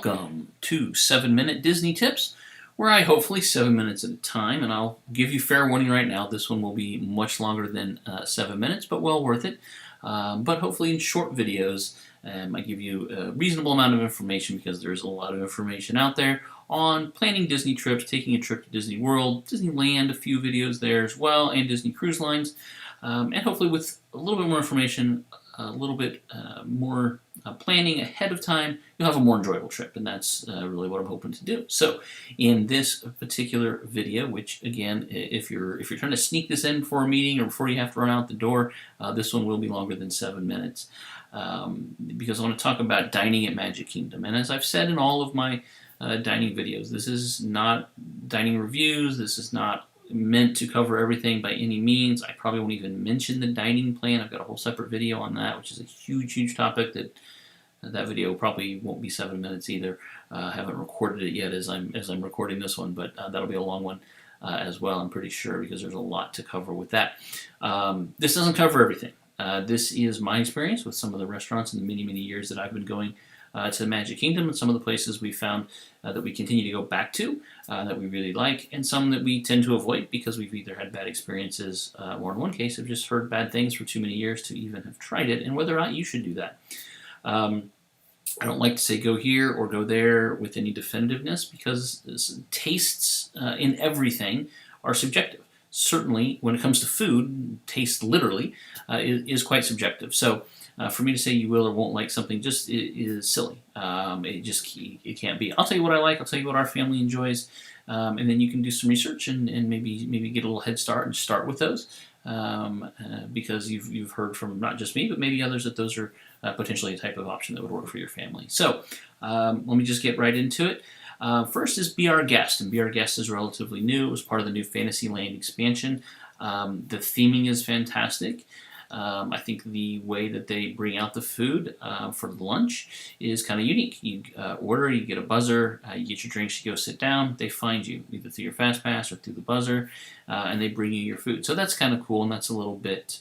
Welcome to 7-Minute Disney Tips, where I hopefully 7 minutes at a time, and I'll give you fair warning right now, this one will be much longer than 7 minutes, but well worth it. But hopefully in short videos, I give you a reasonable amount of information because there's a lot of information out there on planning Disney trips, taking a trip to Disney World, Disneyland, a few videos there as well, and Disney Cruise Lines, and hopefully with a little bit more information, a little bit more planning ahead of time, you'll have a more enjoyable trip, and that's really what I'm hoping to do. So, in this particular video, which again, if you're trying to sneak this in for a meeting or before you have to run out the door, this one will be longer than 7 minutes because I want to talk about dining at Magic Kingdom. And as I've said in all of my dining videos, this is not dining reviews. This is not meant to cover everything by any means. I probably won't even mention the dining plan. I've got a whole separate video on that, which is a huge topic. That video probably won't be 7 minutes either. I haven't recorded it yet as I'm recording this one, but that'll be a long one as well, I'm pretty sure, because there's a lot to cover with that. This doesn't cover everything. This is my experience with some of the restaurants in the many years that I've been going to the Magic Kingdom, and some of the places we found that we continue to go back to, that we really like, and some that we tend to avoid because we've either had bad experiences or in one case have just heard bad things for too many years to even have tried it, and whether or not you should do that. I don't like to say go here or go there with any definitiveness because tastes in everything are subjective. Certainly, when it comes to food, taste literally is quite subjective. So for me to say you will or won't like something just is silly. It can't be. I'll tell you what I like. I'll tell you what our family enjoys, and then you can do some research and maybe get a little head start and start with those because you've heard from not just me but maybe others that those are potentially a type of option that would work for your family. So let me just get right into it. First is Be Our Guest, and Be Our Guest is relatively new. It was part of the new Fantasyland expansion. The theming is fantastic. I think the way that they bring out the food for lunch is kind of unique. You order, you get a buzzer, you get your drinks, you go sit down, they find you either through your fast pass or through the buzzer, and they bring you your food. So that's kind of cool, and that's a little bit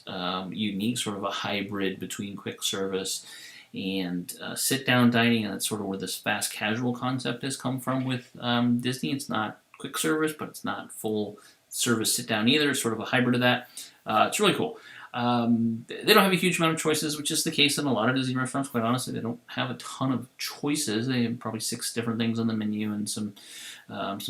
unique, sort of a hybrid between quick service and sit-down dining, and that's sort of where this fast casual concept has come from with Disney. It's not quick service, but it's not full service sit-down either. It's sort of a hybrid of that. It's really cool. They don't have a huge amount of choices, which is the case in a lot of Disney restaurants. Quite honestly, they don't have a ton of choices. They have probably 6 different things on the menu and some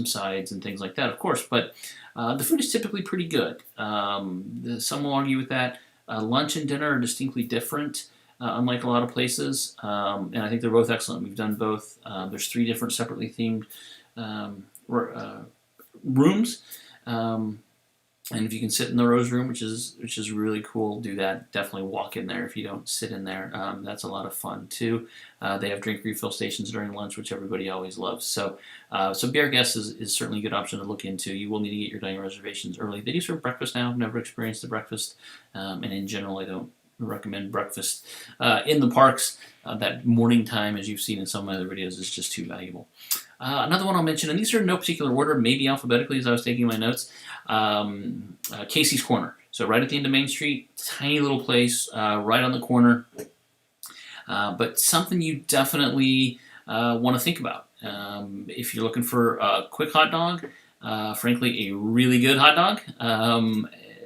sides and things like that, of course. But the food is typically pretty good. Some will argue with that. Lunch and dinner are distinctly different, unlike a lot of places, and I think they're both excellent. We've done both. There's 3 different separately themed rooms. And if you can sit in the Rose Room, which is really cool, do that. Definitely walk in there if you don't sit in there. That's a lot of fun too. They have drink refill stations during lunch, which everybody always loves. So Be Our Guest is certainly a good option to look into. You will need to get your dining reservations early. They do serve breakfast now. I've never experienced the breakfast, and in general, I don't recommend breakfast in the parks. That morning time, as you've seen in some of my other videos, is just too valuable. Another one I'll mention, and these are in no particular order, maybe alphabetically as I was taking my notes, Casey's Corner. So right at the end of Main Street, tiny little place, right on the corner, but something you definitely want to think about. If you're looking for a quick hot dog, frankly, a really good hot dog,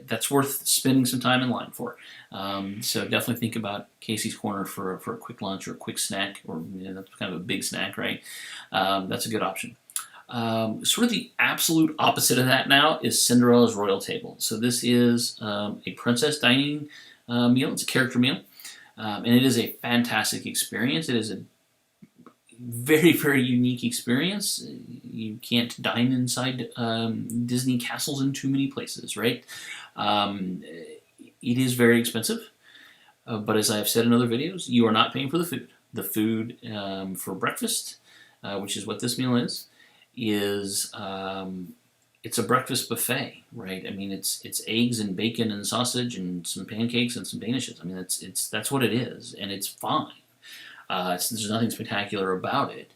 that's worth spending some time in line for. So definitely think about Casey's Corner for a quick lunch or a quick snack, or that's kind of a big snack, right? That's a good option. Sort of the absolute opposite of that now is Cinderella's Royal Table. So this is a princess dining meal. It's a character meal, and it is a fantastic experience. It is a very unique experience. You can't dine inside Disney castles in too many places, right? It is very expensive, but as I have said in other videos, you are not paying for the food. The food for breakfast, which is what this meal is it's a breakfast buffet, right? I mean, it's eggs and bacon and sausage and some pancakes and some danishes. I mean, that's what it is, and it's fine. There's nothing spectacular about it.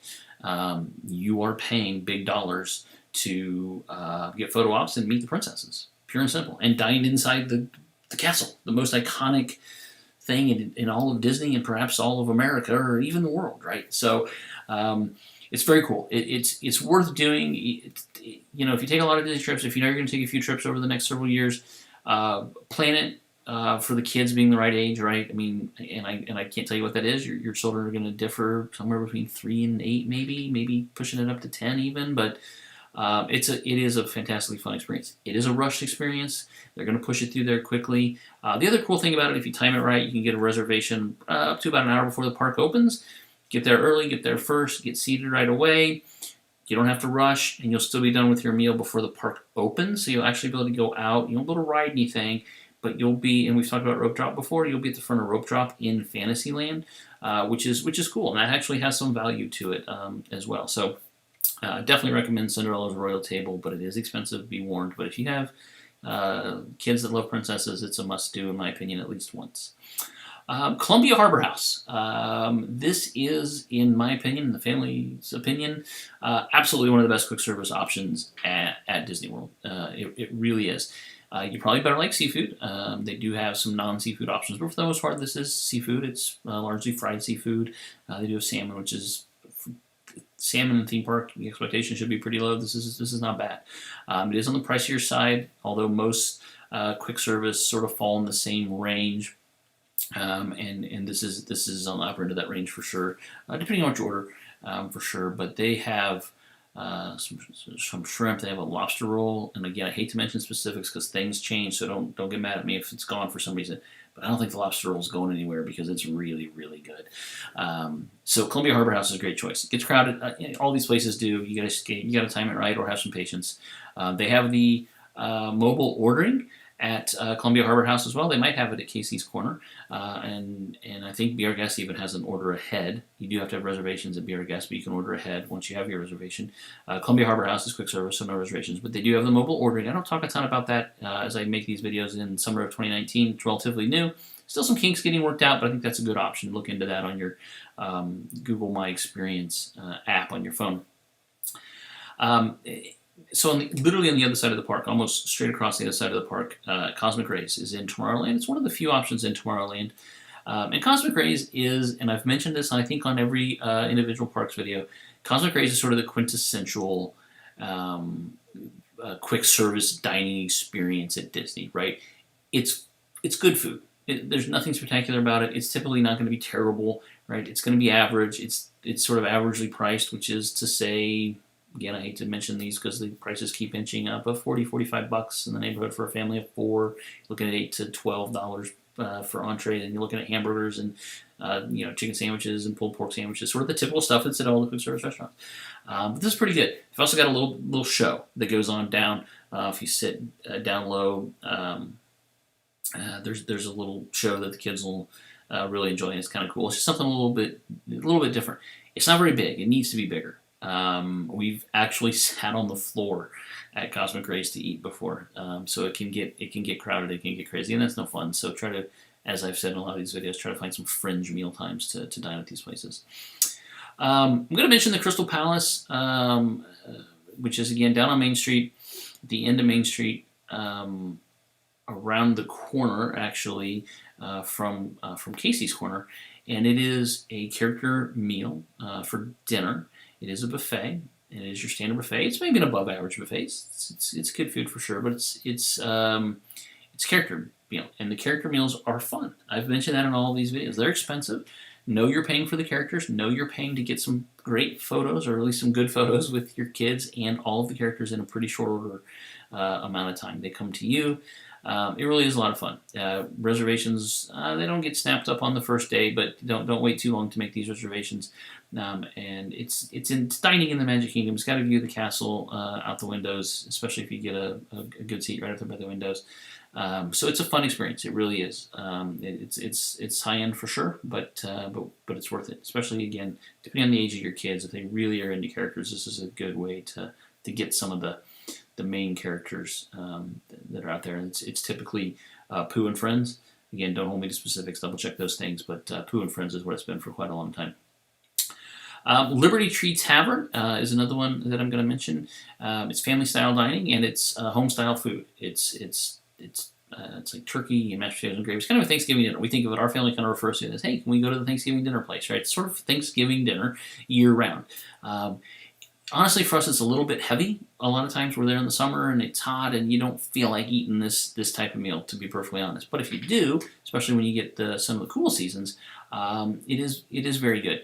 You are paying big dollars to get photo ops and meet the princesses, pure and simple, and dine inside the castle, the most iconic thing in all of Disney and perhaps all of America or even the world, right? So It's very cool. It's worth doing. You know, if you take a lot of Disney trips, if you know you're going to take a few trips over the next several years, plan it for the kids being the right age, right? I mean, and I can't tell you what that is. Your children are going to differ somewhere between 3 and 8, maybe pushing it up to 10 even, but. It is a fantastically fun experience. It is a rushed experience. They're going to push it through there quickly. The other cool thing about it, if you time it right, you can get a reservation up to about an hour before the park opens. Get there early, get there first, get seated right away. You don't have to rush, and you'll still be done with your meal before the park opens. So you'll actually be able to go out. You won't be able to ride anything, but you'll be, and we've talked about rope drop before, you'll be at the front of rope drop in Fantasyland, which is cool, and that actually has some value to it as well. So. Definitely recommend Cinderella's Royal Table, but it is expensive, be warned. But if you have kids that love princesses, it's a must-do, in my opinion, at least once. Columbia Harbor House. This is, in my opinion, the family's opinion, absolutely one of the best quick service options at Disney World. It really is. You probably better like seafood. They do have some non-seafood options, but for the most part, this is seafood. It's largely fried seafood. They do have salmon, which is salmon in the theme park. The expectation should be pretty low. This is not bad. It is on the pricier side, although most quick service sort of fall in the same range. And this is on the upper end of that range for sure, depending on what you order, for sure. But they have some shrimp. They have a lobster roll, and again, I hate to mention specifics because things change, so don't get mad at me if it's gone for some reason. But I don't think the lobster roll is going anywhere because it's really, really good. So Columbia Harbor House is a great choice. It gets crowded. All these places do. You got to time it right or have some patience. They have the mobile ordering at Columbia Harbor House as well. They might have it at Casey's Corner, and I think Be Our Guest even has an order ahead. You do have to have reservations at Be Our Guest, but you can order ahead once you have your reservation. Columbia Harbor House is quick service, so no reservations, but they do have the mobile ordering. I don't talk a ton about that as I make these videos in summer of 2019. It's relatively new. Still some kinks getting worked out, but I think that's a good option. Look into that on your Google My Experience app on your phone. So literally on the other side of the park, almost straight across the other side of the park, Cosmic Rays is in Tomorrowland. It's one of the few options in Tomorrowland. And Cosmic Rays is, and I've mentioned this I think on every individual parks video, Cosmic Rays is sort of the quintessential quick service dining experience at Disney, right? It's good food. There's nothing spectacular about it. It's typically not going to be terrible, right? It's going to be average. It's sort of averagely priced, which is to say, again, I hate to mention these because the prices keep inching up, but $40-45 in the neighborhood for a family of 4. Looking at $8 to $12 for entree, and you're looking at hamburgers and chicken sandwiches and pulled pork sandwiches, sort of the typical stuff that's at all the quick service restaurants. But this is pretty good. They've also got a little show that goes on down. If you sit down low, there's a little show that the kids will really enjoy, and it's kind of cool. It's just something a little bit different. It's not very big. It needs to be bigger. We've actually sat on the floor at Cosmic Rays to eat before, so it can get crowded, it can get crazy, and that's no fun. So try to, as I've said in a lot of these videos, try to find some fringe meal times to dine at these places. I'm going to mention the Crystal Palace, which is again down on Main Street, at the end of Main Street, around the corner actually from Casey's Corner, and it is a character meal for dinner. It is a buffet. It is your standard buffet. It's maybe an above average buffet. It's good food for sure, but it's character meal, and the character meals are fun. I've mentioned that in all of these videos. They're expensive. Know you're paying for the characters. Know you're paying to get some great photos, or at least some good photos with your kids and all of the characters in a pretty short order amount of time. They come to you. It really is a lot of fun. Reservations, they don't get snapped up on the first day, but don't wait too long to make these reservations. And it's dining in the Magic Kingdom. It's got to view the castle out the windows, especially if you get a good seat right up there by the windows. So it's a fun experience. It really is. It's high end for sure, but it's worth it. Especially again, depending on the age of your kids, if they really are into characters, this is a good way to get some of the main characters that are out there. And it's typically Pooh and Friends. Again, don't hold me to specifics. Double check those things, but Pooh and Friends is what it's been for quite a long time. Liberty Tree Tavern is another one that I'm going to mention. It's family style dining, and it's home style food. It's It's like turkey and mashed potatoes and gravy. It's kind of a Thanksgiving dinner. We think of it, our family kind of refers to it as, hey, can we go to the Thanksgiving dinner place, right? It's sort of Thanksgiving dinner year round. Honestly, for us, it's a little bit heavy. A lot of times we're there in the summer and it's hot and you don't feel like eating this type of meal, to be perfectly honest. But if you do, especially when you get some of the cool seasons, it is very good.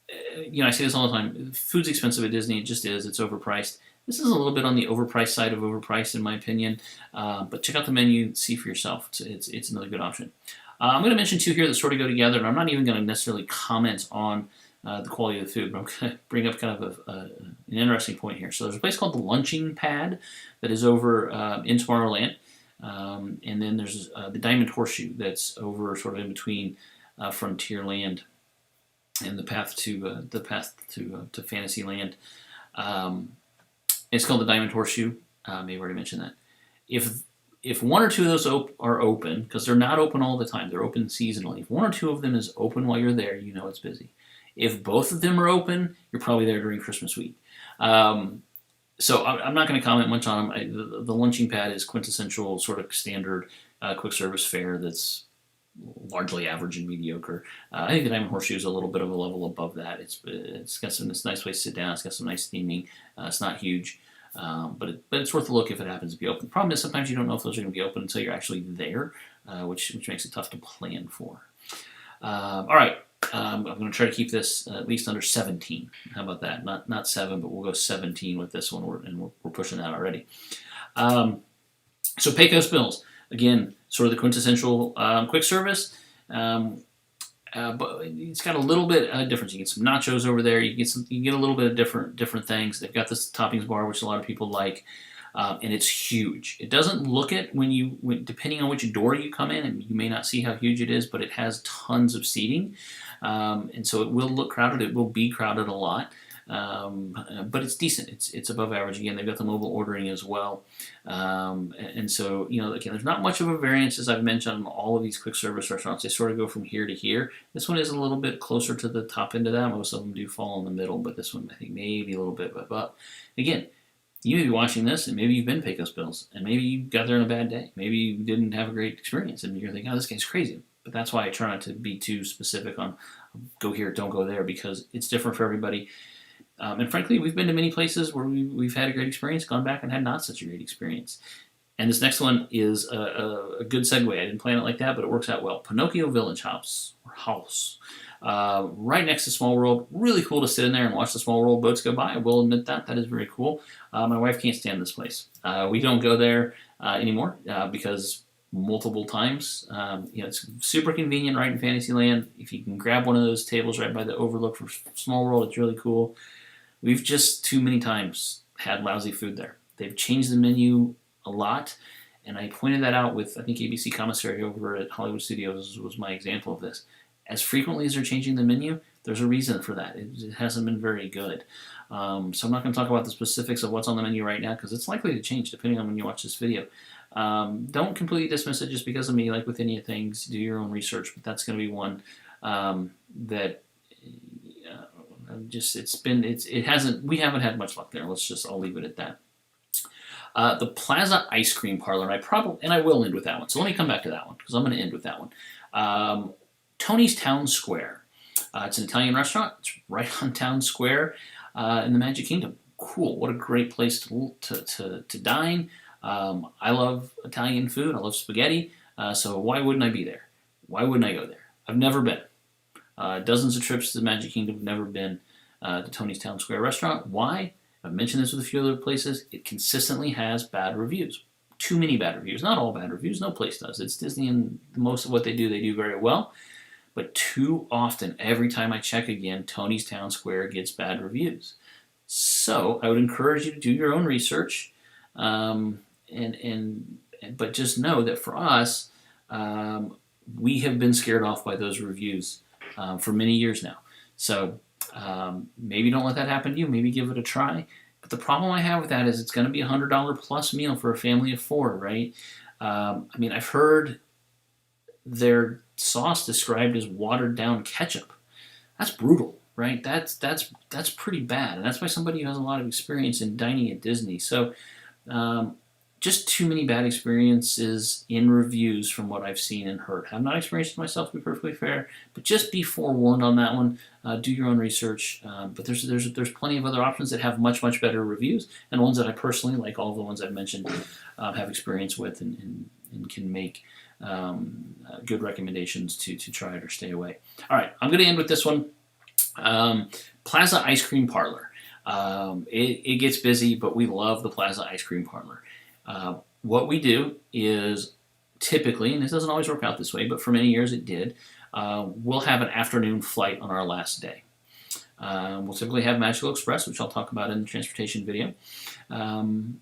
I say this all the time. Food's expensive at Disney. It just is. It's overpriced. This is a little bit on the overpriced side of overpriced, in my opinion. But check out the menu, see for yourself. It's another good option. I'm going to mention two here that sort of go together, and I'm not even going to necessarily comment on the quality of the food, but I'm going to bring up kind of an interesting point here. So there's a place called the Lunching Pad that is over in Tomorrowland, and then there's the Diamond Horseshoe that's over sort of in between Frontierland and the path to Fantasyland. It's called the Diamond Horseshoe. Maybe I already mentioned that. If one or two of those are open, because they're not open all the time, they're open seasonally. If one or two of them is open while you're there, you know it's busy. If both of them are open, you're probably there during Christmas week. So I'm not going to comment much on them. The Lunching Pad is quintessential, sort of standard quick service fare that's largely average and mediocre. I think the Diamond Horseshoe is a little bit of a level above that. It's got it's a nice place to sit down. It's got some nice theming. It's not huge, but it's worth a look if it happens to be open. The problem is sometimes you don't know if those are going to be open until you're actually there, which makes it tough to plan for. All right. I'm going to try to keep this at least under 17. How about that? Not 7, but we'll go 17 with this one, we're pushing that already. So Pecos Bills, again, sort of the quintessential quick service, but it's got a little bit of difference. You get some nachos over there. You get a little bit of different things. They've got this toppings bar, which a lot of people like. And it's huge. It doesn't look it depending on which door you come in, and you may not see how huge it is, but it has tons of seating, and so it will look crowded. It will be crowded a lot, but it's decent. It's above average. Again, they've got the mobile ordering as well, and so again, there's not much of a variance, as I've mentioned, on all of these quick service restaurants. They sort of go from here to here. This one is a little bit closer to the top end of that. Most of them do fall in the middle, but this one I think maybe a little bit above. Again, you may be watching this, and maybe you've been Pecos Bills, and maybe you got there on a bad day. Maybe you didn't have a great experience, and you're thinking, oh, this guy's crazy. But that's why I try not to be too specific on go here, don't go there, because it's different for everybody. And frankly, we've been to many places where we've had a great experience, gone back and had not such a great experience. And this next one is a good segue. I didn't plan it like that, but it works out well. Pinocchio Village House, right next to Small World. Really cool to sit in there and watch the Small World boats go by. I will admit that is very cool. My wife can't stand this place. We don't go there anymore because multiple times. It's super convenient right in Fantasyland. If you can grab one of those tables right by the overlook for Small World, it's really cool. We've just too many times had lousy food there. They've changed the menu a lot, and I pointed that out with, I think, ABC Commissary over at Hollywood Studios was my example of this. As frequently as they're changing the menu, there's a reason for that. It hasn't been very good. So I'm not going to talk about the specifics of what's on the menu right now because it's likely to change depending on when you watch this video. Don't completely dismiss it just because of me. Like with any of things, do your own research. But that's going to be one that we haven't had much luck there. I'll leave it at that. The Plaza Ice Cream Parlor, and I will end with that one. So let me come back to that one because I'm going to end with that one. Tony's Town Square. It's an Italian restaurant. It's right on Town Square in the Magic Kingdom. Cool. What a great place to dine. I love Italian food. I love spaghetti. So why wouldn't I be there? Why wouldn't I go there? I've never been. Dozens of trips to the Magic Kingdom. Never been to Tony's Town Square restaurant. Why? I've mentioned this with a few other places. It consistently has bad reviews. Too many bad reviews. Not all bad reviews. No place does. It's Disney, and most of what they do very well. But too often, every time I check again, Tony's Town Square gets bad reviews. So I would encourage you to do your own research, but just know that for us, we have been scared off by those reviews for many years now. So maybe don't let that happen to you. Maybe give it a try. But the problem I have with that is it's going to be a $100 plus meal for a family of 4, right? I've heard their sauce described as watered down ketchup. That's brutal, right? That's pretty bad, and that's by somebody who has a lot of experience in dining at Disney. So just too many bad experiences in reviews from what I've seen and heard. I've not experienced it myself, to be perfectly fair, but just be forewarned on that one. Do your own research. But there's plenty of other options that have much better reviews, and ones that I personally, like all the ones I've mentioned, have experience with and can make good recommendations to try it or stay away. All right, I'm going to end with this one. Plaza Ice Cream Parlor. It gets busy, but we love the Plaza Ice Cream Parlor. What we do is typically, and this doesn't always work out this way, but for many years it did, we'll have an afternoon flight on our last day. We'll typically have Magical Express, which I'll talk about in the transportation video. And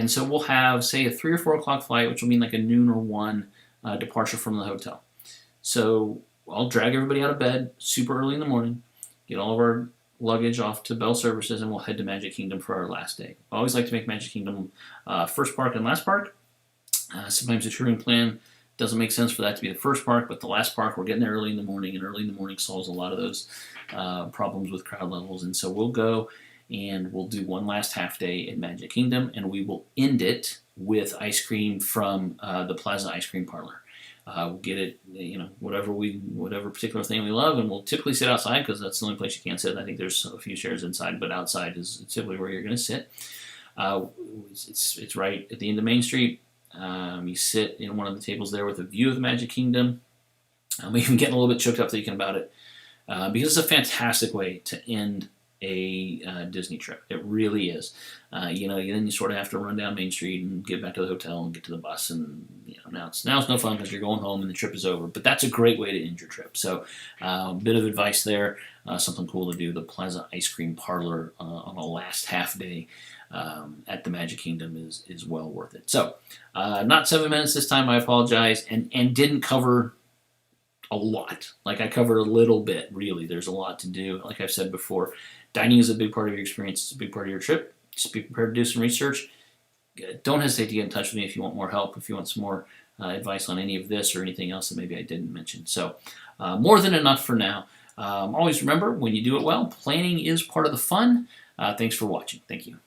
so we'll have, say, a 3 or 4 o'clock flight, which will mean like a noon or 1 departure from the hotel. So I'll drag everybody out of bed super early in the morning, get all of our luggage off to Bell Services, and we'll head to Magic Kingdom for our last day. I always like to make Magic Kingdom first park and last park. Sometimes the touring plan doesn't make sense for that to be the first park, but the last park, we're getting there early in the morning, and early in the morning solves a lot of those problems with crowd levels. And so we'll go and we'll do one last half day at Magic Kingdom, and we will end it with ice cream from the Plaza Ice Cream Parlor. We'll get it, whatever particular thing we love, and we'll typically sit outside because that's the only place you can't sit. I think there's a few chairs inside, but outside is typically where you're going to sit. It's right at the end of Main Street. You sit in one of the tables there with a view of the Magic Kingdom. I'm even getting a little bit choked up thinking about it because it's a fantastic way to end a Disney trip. It really is. Then you sort of have to run down Main Street and get back to the hotel and get to the bus, and now it's no fun because you're going home and the trip is over. But that's a great way to end your trip. So, a bit of advice there, something cool to do. The Plaza Ice Cream Parlor on a last half day at the Magic Kingdom is well worth it. So, not 7 minutes this time. I apologize, and didn't cover a lot. Like, I covered a little bit, really. There's a lot to do. Like I've said before, dining is a big part of your experience. It's a big part of your trip. Just be prepared to do some research. Don't hesitate to get in touch with me if you want more help, if you want some more advice on any of this or anything else that maybe I didn't mention. So, more than enough for now. Always remember, when you do it well, planning is part of the fun. Thanks for watching. Thank you.